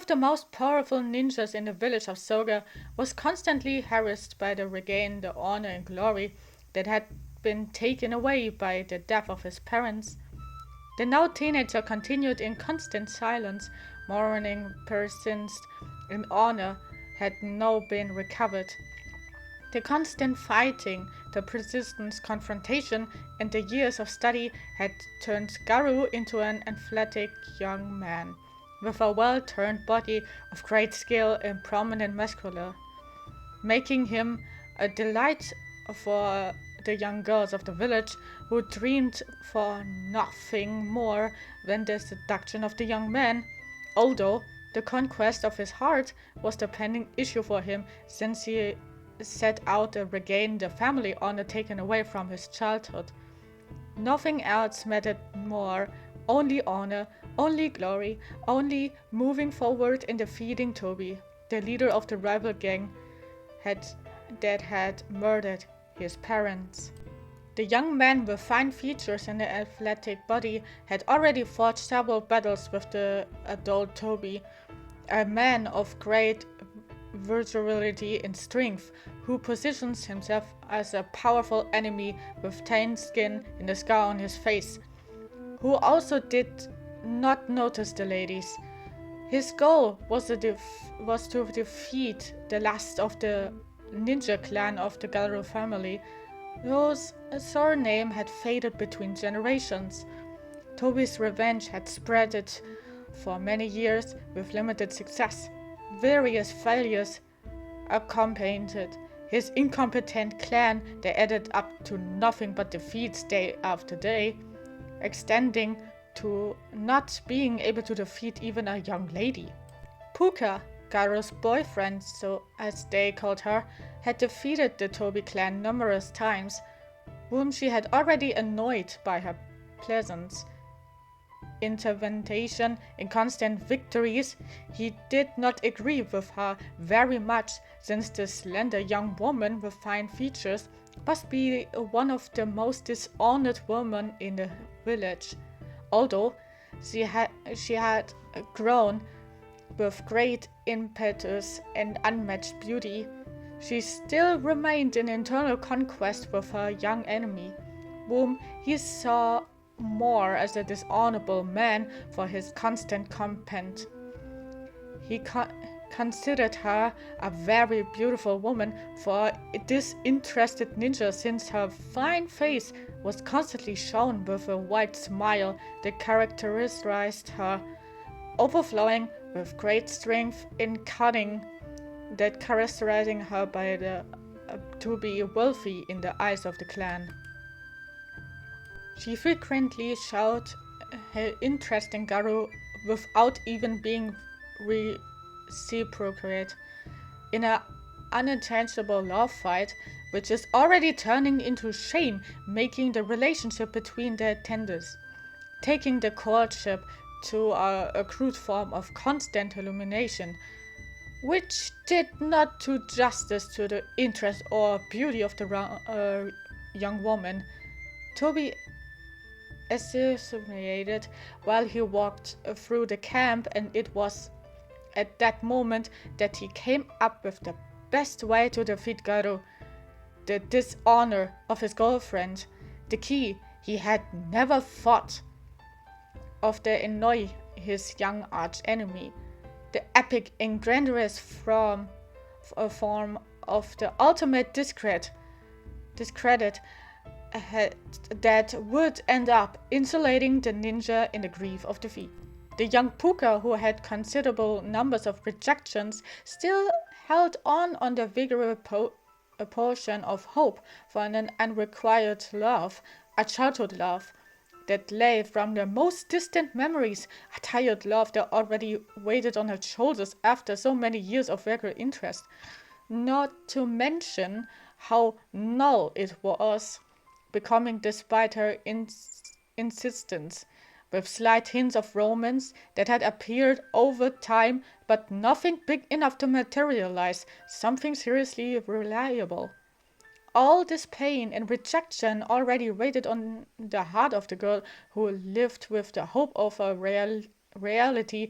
of the most powerful ninjas in the village of Soga, was constantly harassed by the regain the honor and glory that had been taken away by the death of his parents. The now teenager continued in constant silence, mourning persons in honor had now been recovered. The constant fighting, the persistent confrontation, and the years of study had turned Garu into an athletic young man, with a well-turned body of great skill and prominent muscular, making him a delight for the young girls of the village who dreamed for nothing more than the seduction of the young man, although the conquest of his heart was the pending issue for him since he set out to regain the family honor taken away from his childhood. Nothing else mattered more, only honor, only glory, only moving forward in defeating Toby, the leader of the rival gang that had murdered his parents. The young man with fine features and an athletic body had already fought several battles with the adult Toby, a man of great virility and strength, who positions himself as a powerful enemy with tanned skin and a scar on his face, who also did not notice the ladies. His goal was to defeat the last of the ninja clan of the Garu family, whose surname had faded between generations. Toby's revenge had spread it for many years with limited success. Various failures accompanied his incompetent clan that added up to nothing but defeats day after day, extending to not being able to defeat even a young lady. Pucca, Garu's boyfriend, so as they called her, had defeated the Toby clan numerous times, whom she had already annoyed by her presence. Intervention in constant victories, he did not agree with her very much, since the slender young woman with fine features must be one of the most dishonored women in the village. Although she had grown with great impetus and unmatched beauty, she still remained in internal conquest with her young enemy, whom he saw more as a dishonorable man for his constant contempt. He considered her a very beautiful woman for disinterested ninja, since her fine face was constantly shown with a wide smile that characterized her, overflowing with great strength and cunning that characterizing her to be wealthy in the eyes of the clan. She frequently showed her interest in Garu without even being reciprocated in an unintentional love fight, which is already turning into shame, making the relationship between the attendants, taking the courtship to a crude form of constant illumination, which did not do justice to the interest or beauty of the young woman. Toby associated while he walked through the camp, and it was at that moment that he came up with the best way to defeat Garu, the dishonor of his girlfriend, the key he had never thought of to annoy his young arch-enemy, the epic and grandiose form of the ultimate discredit that would end up insulating the ninja in the grief of defeat. The young Pucca, who had considerable numbers of rejections, still held on the vigorous portion of hope for an unrequited love, a childhood love that lay from the most distant memories, a tired love that already waited on her shoulders after so many years of regular interest, not to mention how null it was becoming despite her insistence, with slight hints of romance that had appeared over time, but nothing big enough to materialize something seriously reliable. All this pain and rejection already weighed on the heart of the girl, who lived with the hope of a reality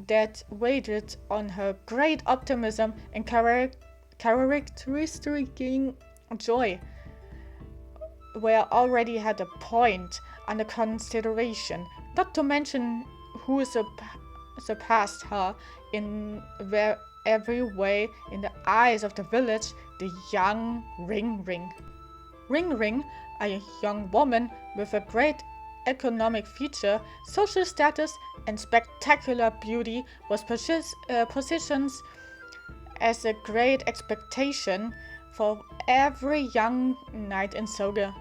that waited on her great optimism and characteristic joy were already had a point under consideration, not to mention who surpassed her in every way in the eyes of the village, the young Ring Ring. Ring Ring, a young woman with a great economic future, social status, and spectacular beauty, was positioned as a great expectation for every young knight in Soga.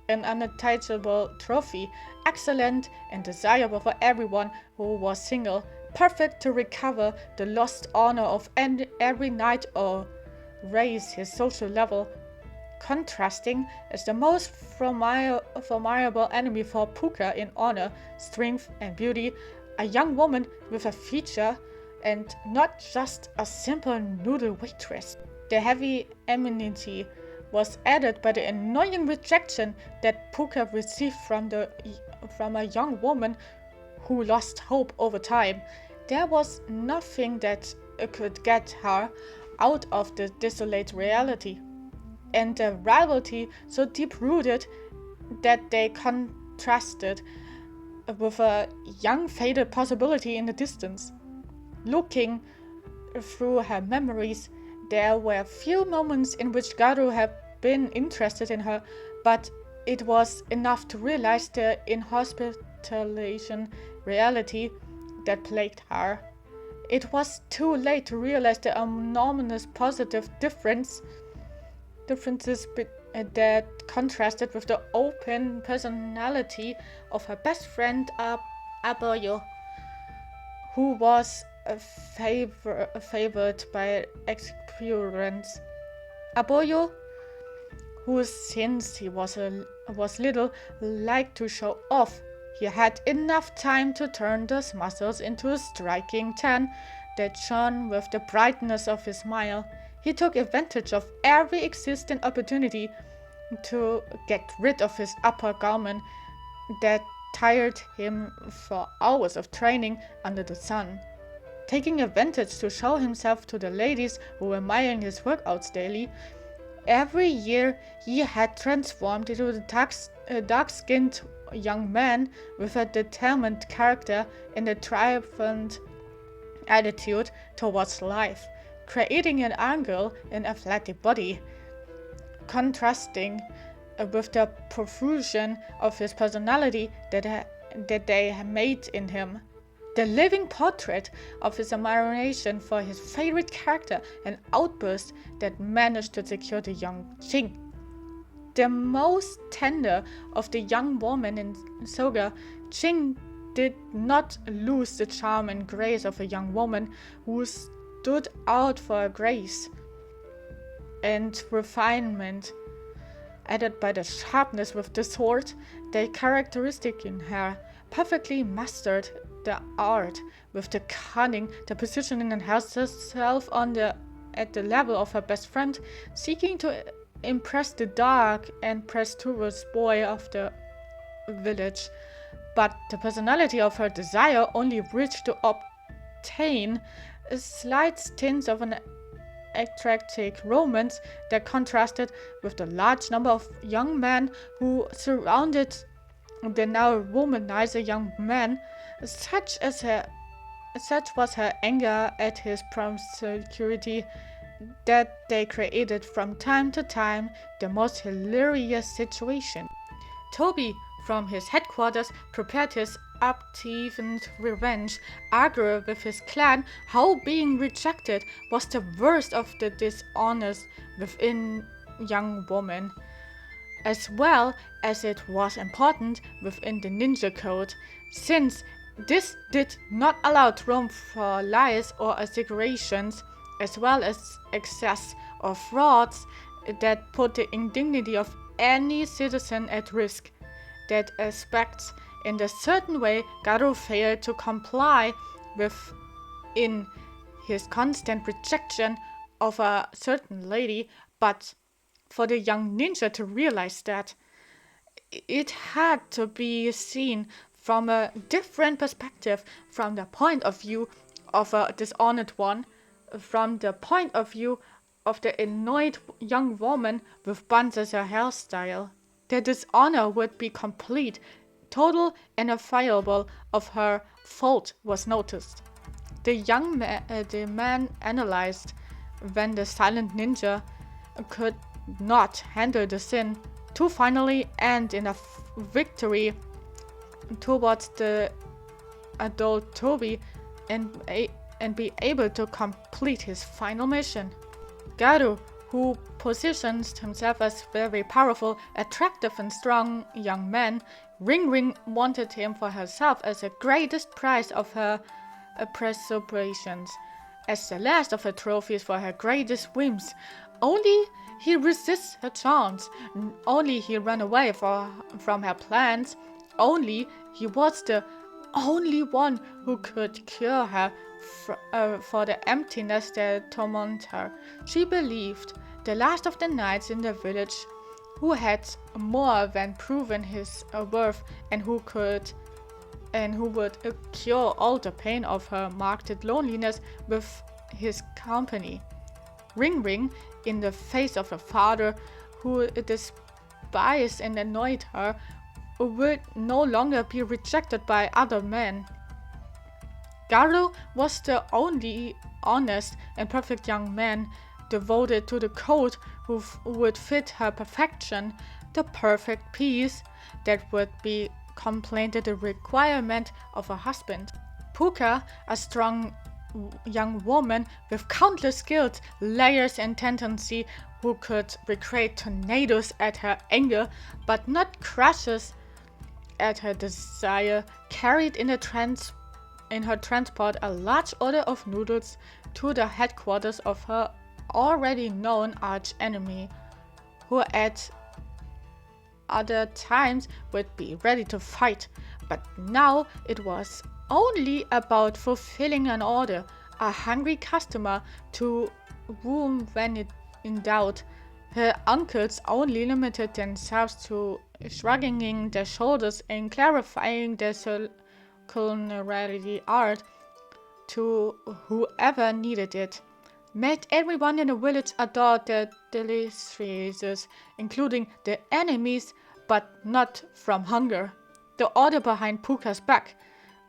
An unattainable trophy, excellent and desirable for everyone who was single, perfect to recover the lost honor of every knight or raise his social level. Contrasting as the most formidable enemy for Pucca in honor, strength, and beauty, a young woman with a future and not just a simple noodle waitress. The heavy enmity was added by the annoying rejection that Pucca received from a young woman who lost hope over time. There was nothing that could get her out of the desolate reality, and a rivalry so deep-rooted that they contrasted with a young faded possibility in the distance. Looking through her memories, there were few moments in which Garu had been interested in her, but it was enough to realize the inhospitalizing reality that plagued her. It was too late to realize the enormous positive differences that contrasted with the open personality of her best friend Aboyo, who was favored by experience. Aboyo, who since he was little liked to show off, he had enough time to turn those muscles into a striking tan that shone with the brightness of his smile. He took advantage of every existing opportunity to get rid of his upper garment that tired him for hours of training under the sun, taking advantage to show himself to the ladies who were admiring his workouts daily. Every year he had transformed into a dark-skinned young man with a determined character and a triumphant attitude towards life, creating an angle and athletic body, contrasting with the profusion of his personality that they made in him. The living portrait of his admiration for his favorite character, an outburst that managed to secure the young Jing. The most tender of the young women in Soga, Jing did not lose the charm and grace of a young woman who stood out for her grace and refinement, added by the sharpness with the sword, the characteristic in her, perfectly mastered the art with the cunning, the positioning and herself at the level of her best friend, seeking to impress the dark and presumptuous boy of the village. But the personality of her desire only reached to obtain a slight tinge of an attractive romance that contrasted with the large number of young men who surrounded the now womanizer young man. Such was her anger at his promiscuity that they created from time to time the most hilarious situation. Toby, from his headquarters, prepared his obstinate revenge, arguing with his clan how being rejected was the worst of the dishonors within young women, as well as it was important within the ninja code, since this did not allow room for lies or exaggerations, as well as excess of frauds that put the indignity of any citizen at risk. That aspects in a certain way Garu failed to comply with in his constant rejection of a certain lady, but for the young ninja to realize that it had to be seen from a different perspective, from the point of view of a dishonored one, from the point of view of the annoyed young woman with buns as her hairstyle. The dishonor would be complete, total, and irrefutable of her fault was noticed. The man analyzed when the silent ninja could not handle the sin to finally end in a victory towards the adult Toby and be able to complete his final mission. Garu, who positions himself as very powerful, attractive and strong young man, Ring wanted him for herself as the greatest prize of her perseverance, as the last of her trophies for her greatest whims. Only he resists her charms, only he ran away from her plans, only he was the only one who could cure her for the emptiness that tormented her. She believed the last of the knights in the village, who had more than proven his worth and who would cure all the pain of her marked loneliness with his company. Ring, in the face of a father who despised and annoyed her, would no longer be rejected by other men. Garu was the only honest and perfect young man devoted to the code who would fit her perfection, the perfect peace that would be completed the requirement of a husband. Pucca, a strong young woman with countless skills, layers, and tendency, who could recreate tornadoes at her anger, but not crashes at her desire, carried in her transport a large order of noodles to the headquarters of her already known arch enemy, who at other times would be ready to fight, but now it was only about fulfilling an order, a hungry customer to whom, when in doubt, her uncles only limited themselves to shrugging their shoulders and clarifying their culinary art to whoever needed it. Made everyone in the village adore their delicious, including the enemies, but not from hunger. The order behind Pucca's back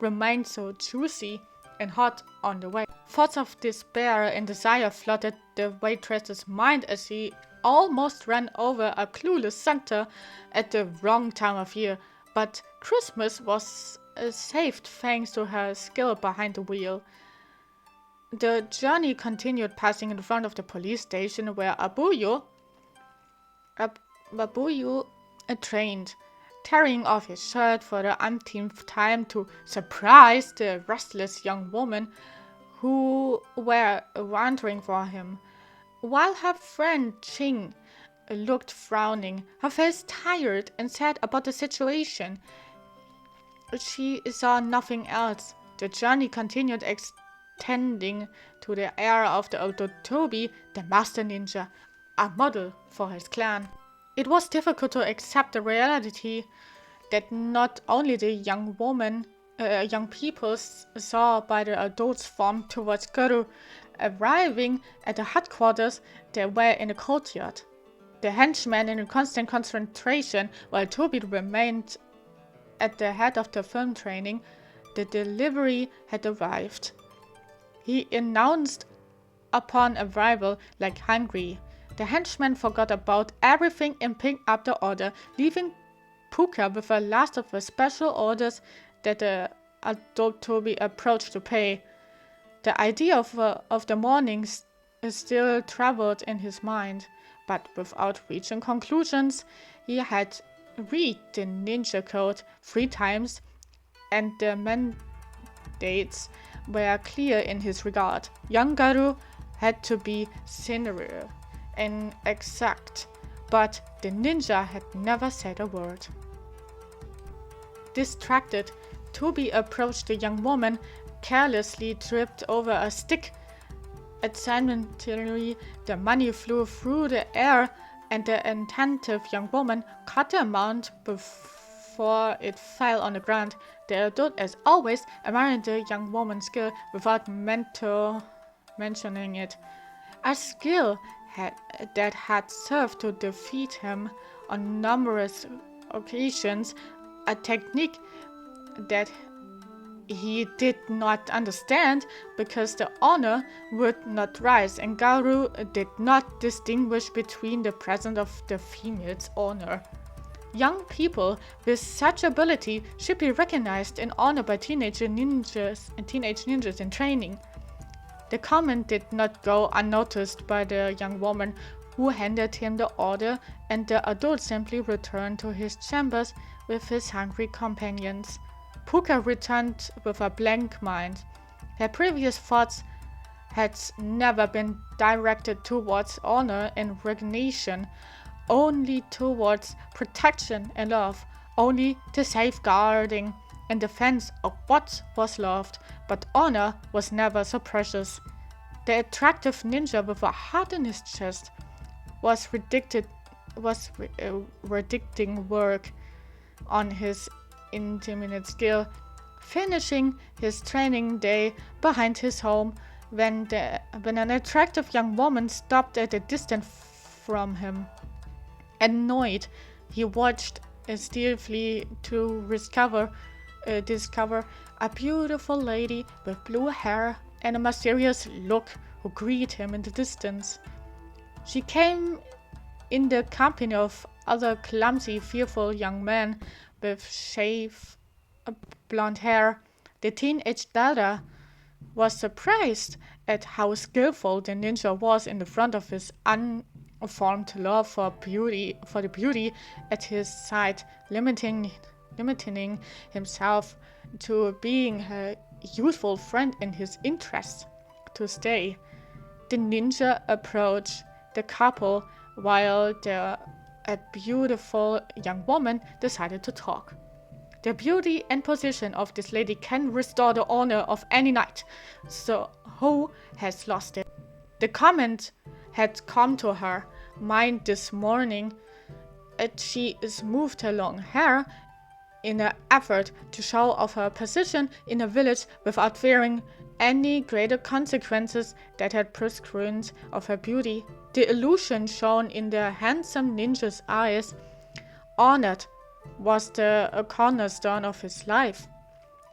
remained so juicy and hot on the way. Thoughts of despair and desire flooded the waitress's mind as she almost ran over a clueless Santa at the wrong time of year, but Christmas was saved thanks to her skill behind the wheel. The journey continued, passing in front of the police station where Abuyu trained, tearing off his shirt for the umpteenth time to surprise the restless young woman who were wandering for him. While her friend Ching looked frowning, her face tired and sad about the situation, she saw nothing else. The journey continued, extending to the era of the Ototobi, the master ninja, a model for his clan. It was difficult to accept the reality that not only the young people saw by the adults formed towards Garu. Arriving at the headquarters, they were in the courtyard. The henchmen in constant concentration, while Toby remained at the head of the film training. The delivery had arrived. He announced upon arrival like hungry. The henchman forgot about everything and picked up the order, leaving Pucca with the last of the special orders that the adult Toby approached to pay. The idea of the mornings still traveled in his mind, but without reaching conclusions. He had read the ninja code 3 times, and the mandates were clear in his regard. Young Garu had to be sincere and exact, but the ninja had never said a word. Distracted, Toby approached the young woman, carelessly tripped over a stick. Accidentally, the money flew through the air, and the attentive young woman caught the amount before it fell on the ground. The adult, as always, admired the young woman's skill without mentioning it. A skill that had served to defeat him on numerous occasions, a technique that he did not understand because the honor would not rise, and Garu did not distinguish between the presence of the female's honor. Young people with such ability should be recognized and honored by teenage ninjas in training. The comment did not go unnoticed by the young woman who handed him the order, and the adult simply returned to his chambers with his hungry companions. Pucca returned with a blank mind. Her previous thoughts had never been directed towards honor and recognition, only towards protection and love, only the safeguarding and defense of what was loved, but honor was never so precious. The attractive ninja with a heart in his chest was redicting work on his intermittent skill, finishing his training day behind his home when an attractive young woman stopped at a distance from him. Annoyed, he watched stealthily to discover a beautiful lady with blue hair and a mysterious look who greeted him in the distance. She came in the company of other clumsy, fearful young men with shaved blonde hair. The teenage daughter was surprised at how skillful the ninja was in the front of his unformed love for the beauty at his side, limiting himself to being her useful friend in his interest to stay. The ninja approached the couple while a beautiful young woman decided to talk. The beauty and position of this lady can restore the honor of any knight, so who has lost it? The comment had come to her mind this morning as she smoothed her long hair in an effort to show off her position in the village without fearing any greater consequences that had prescreened of her beauty. The illusion shone in the handsome ninja's eyes. Honored was the cornerstone of his life,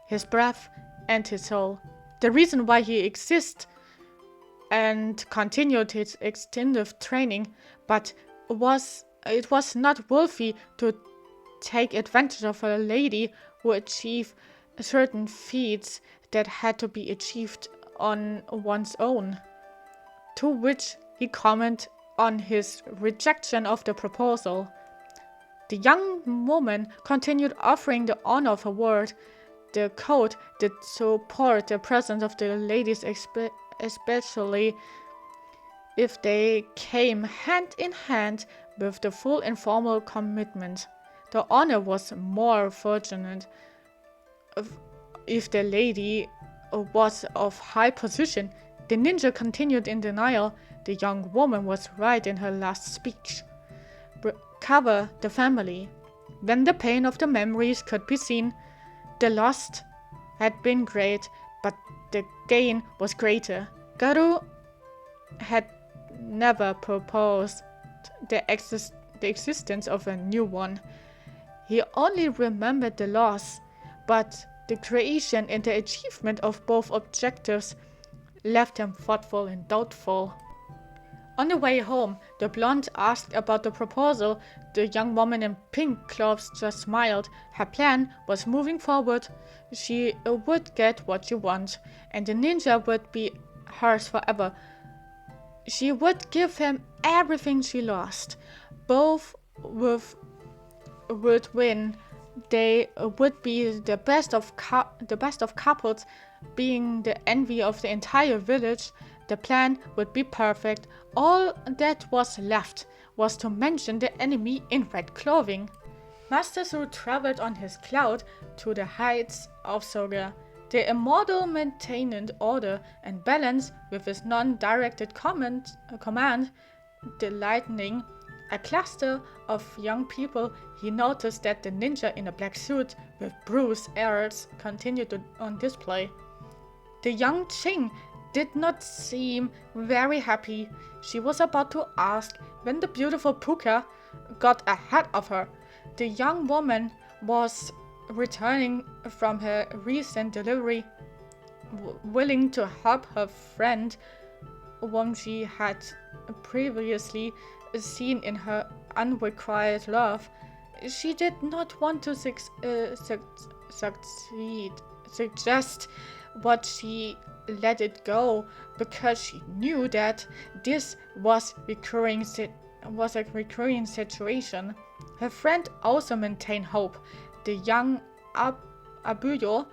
his breath and his soul. The reason why he exists and continued his extensive training, but it was not worthy to take advantage of a lady who achieved certain feats that had to be achieved on one's own. To which he commented on his rejection of the proposal. The young woman continued offering the honor of her word. The code did support the presence of the ladies, especially if they came hand in hand with the full informal commitment. The honor was more fortunate if the lady was of high position. The ninja continued in denial. The young woman was right in her last speech. Recover the family. When the pain of the memories could be seen, the loss had been great, but the gain was greater. Garu had never proposed the existence of a new one. He only remembered the loss, but the creation and the achievement of both objectives left him thoughtful and doubtful. On the way home, the blonde asked about the proposal. The young woman in pink clothes just smiled. Her plan was moving forward. She would get what she wanted, and the ninja would be hers forever. She would give him everything she lost. Both would win. They would be the best of couples, being the envy of the entire village. The plan would be perfect. All that was left was to mention the enemy in red clothing. Master Su traveled on his cloud to the heights of Soga. The immortal maintained order and balance with his non-directed command. The lightning a cluster of young people, he noticed that the ninja in a black suit with bruised ears continued on display. The young Ching did not seem very happy. She was about to ask when the beautiful Pucca got ahead of her. The young woman was returning from her recent delivery, willing to help her friend, whom she had previously seen in her unrequited love. She did not want to suggest what she let it go, because she knew that this was a recurring situation. Her friend also maintained hope. The young Abuyo,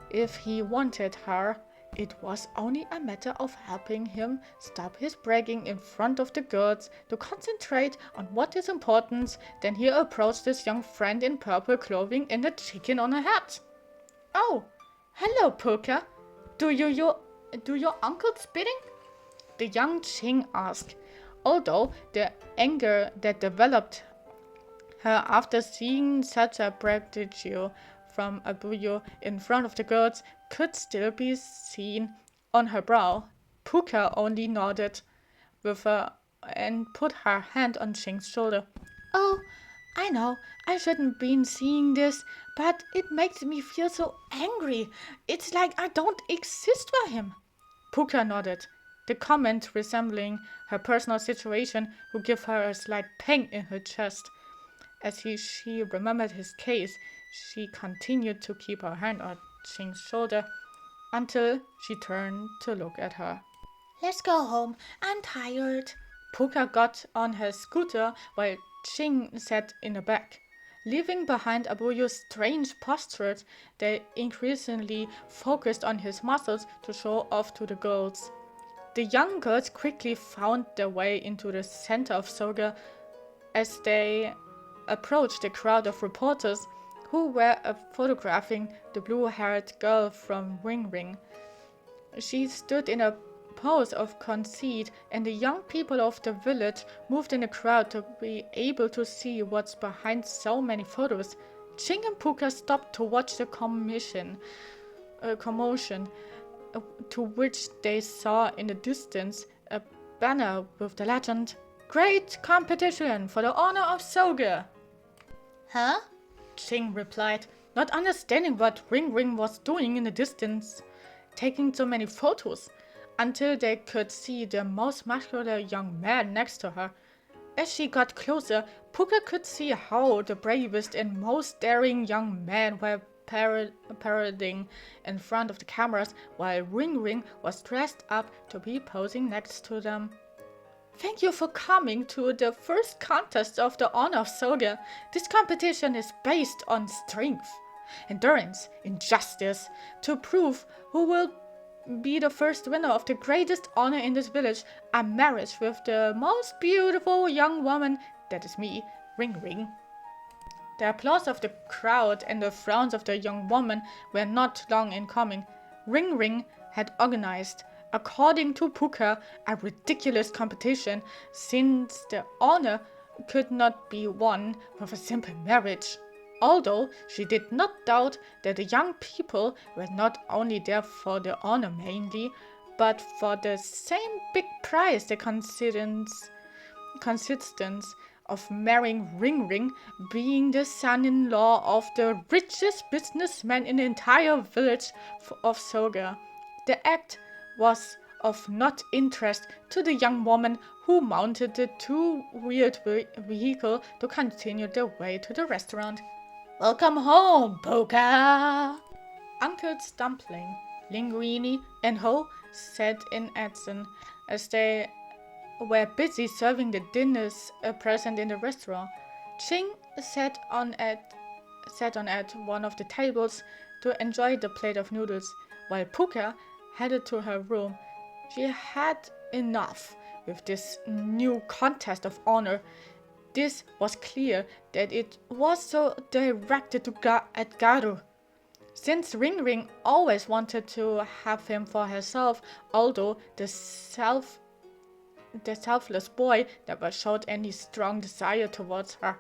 if he wanted her, it was only a matter of helping him stop his bragging in front of the girls, to concentrate on what is important. Then he approached his young friend in purple clothing and a chicken on her head. "Oh, hello, Pucca. Do your uncle's bidding?" the young Ching asked, although the anger that developed her after seeing such a prodigy from Abuyo in front of the girls could still be seen on her brow. Pucca only nodded and put her hand on Ching's shoulder. "Oh, I know I shouldn't been seeing this, but it makes me feel so angry. It's like I don't exist for him." Pucca nodded, the comment resembling her personal situation who gave her a slight pang in her chest. As she remembered his case, she continued to keep her hand on Ching's shoulder until she turned to look at her. "Let's go home. I'm tired." Pucca got on her scooter while Ching sat in the back. Leaving behind Abuyo's strange postures, they increasingly focused on his muscles to show off to the girls. The young girls quickly found their way into the center of Soga as they approached the crowd of reporters who were photographing the blue-haired girl from Ring Ring. She stood in a pose of conceit, and the young people of the village moved in the crowd to be able to see what's behind so many photos. Ching and Pucca stopped to watch the commotion, to which they saw in the distance a banner with the legend, "Great competition for the honor of Soga." "Huh?" Ching replied, not understanding what Ring Ring was doing in the distance, taking so many photos, until they could see the most muscular young man next to her. As she got closer, Pucca could see how the bravest and most daring young men were parading in front of the cameras, while Ring Ring was dressed up to be posing next to them. "Thank you for coming to the first contest of the Honor of Soga. This competition is based on strength, endurance, and justice, to prove who will be the first winner of the greatest honor in this village, a marriage with the most beautiful young woman, that is me, Ring Ring." The applause of the crowd and the frowns of the young woman were not long in coming. Ring Ring had organized, according to Pucca, a ridiculous competition, since the honor could not be won with a simple marriage. Although she did not doubt that the young people were not only there for the honor mainly, but for the same big prize, the consistence of marrying Ring Ring, being the son-in-law of the richest businessman in the entire village of Soga. The act was of not interest to the young woman, who mounted the two-wheeled vehicle to continue their way to the restaurant. "Welcome home, Pucca!" Uncles Dumpling, Linguini, and Ho sat in Edson as they were busy serving the dinners present in the restaurant. Ching sat on at one of the tables to enjoy the plate of noodles, while Pucca headed to her room. She had enough with this new contest of honor. This was clear that it was so directed at Garu. Since Ring Ring always wanted to have him for herself, although the the selfless boy never showed any strong desire towards her.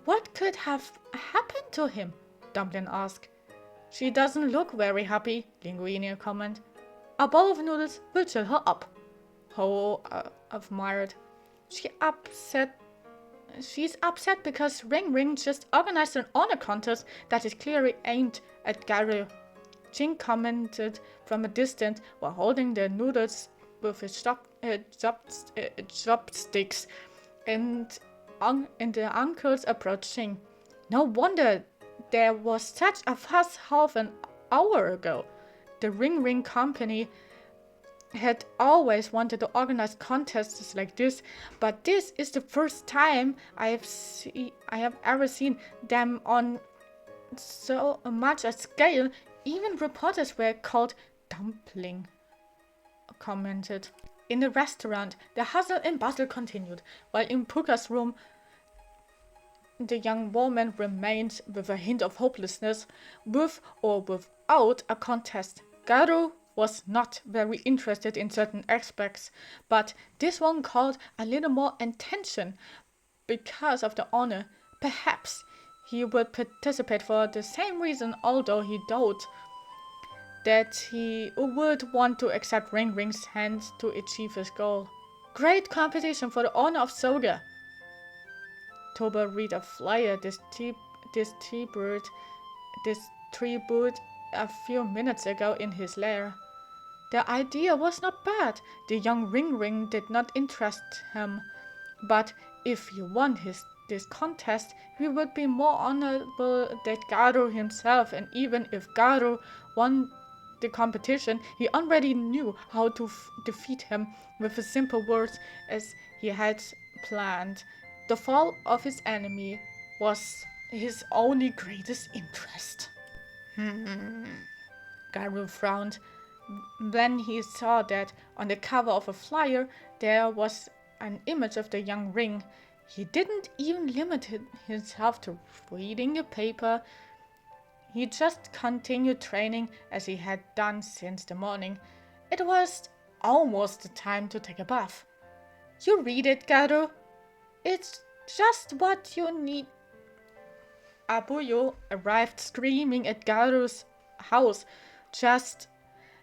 What could have happened to him? Dumpling asked. She doesn't look very happy, Linguini commented. A bowl of noodles will cheer her up. Ho admired. She's upset because Ring Ring just organized an honor contest that is clearly aimed at Garu. Jing commented from a distance while holding the noodles with his chopsticks, and the uncles approaching. No wonder there was such a fuss half an hour ago. The Ring Ring Company had always wanted to organize contests like this, but this is the first time I have ever seen them on so much a scale. Even reporters were called dumpling, commented. In the restaurant, the hustle and bustle continued, while in Pucca's room, the young woman remained with a hint of hopelessness, with or without a contest. Garu was not very interested in certain aspects, but this one called a little more attention because of the honor. Perhaps he would participate for the same reason, although he doubted that he would want to accept Ring Ring's hand to achieve his goal. Great competition for the honor of Soga. Toba read a flyer distributed a few minutes ago in his lair. The idea was not bad. The young Ring Ring did not interest him, but if he won this contest, he would be more honorable than Garu himself, and even if Garu won the competition, he already knew how to defeat him with the simple words as he had planned. The fall of his enemy was his only greatest interest. Garu frowned when he saw that on the cover of a flyer there was an image of the young Ring. He didn't even limit himself to reading the paper. He just continued training as he had done since the morning. It was almost the time to take a bath. You read it, Garu. It's just what you need. Abuyo arrived screaming at Garu's house. Just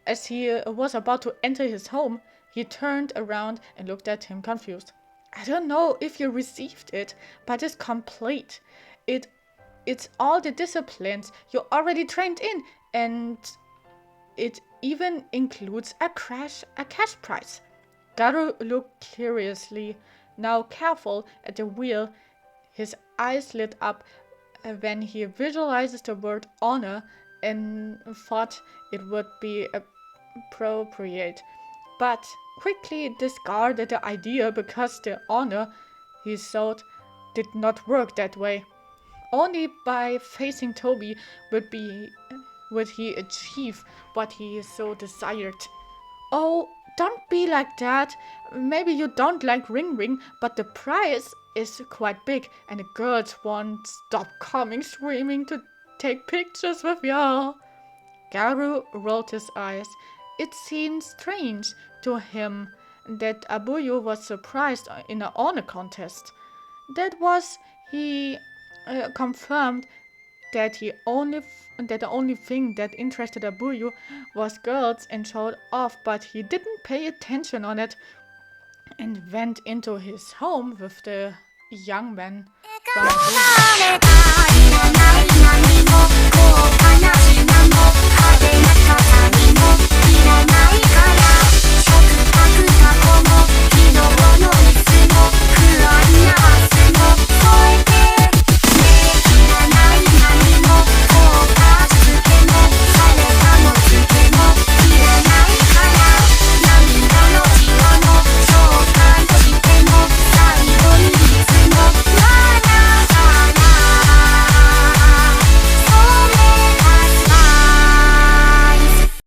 as he was about to enter his home, he turned around and looked at him confused. I don't know if you received it, but it's complete. It's all the disciplines you already trained in, and it even includes a cash prize. Garu looked curiously, now careful, at the wheel. His eyes lit up when he visualized the word honor and thought it would be appropriate, but quickly discarded the idea because the honor, he thought, did not work that way. Only by facing Toby would he achieve what he so desired. Oh, don't be like that. Maybe you don't like Ring Ring, but the prize is quite big and the girls won't stop coming screaming to take pictures with y'all. Garu rolled his eyes. It seemed strange to him that Abuyo was surprised in an honor contest. That was, he confirmed that the only thing that interested Abuyo was girls and showed off, but he didn't pay attention on it and went into his home with the young man from Abuyo.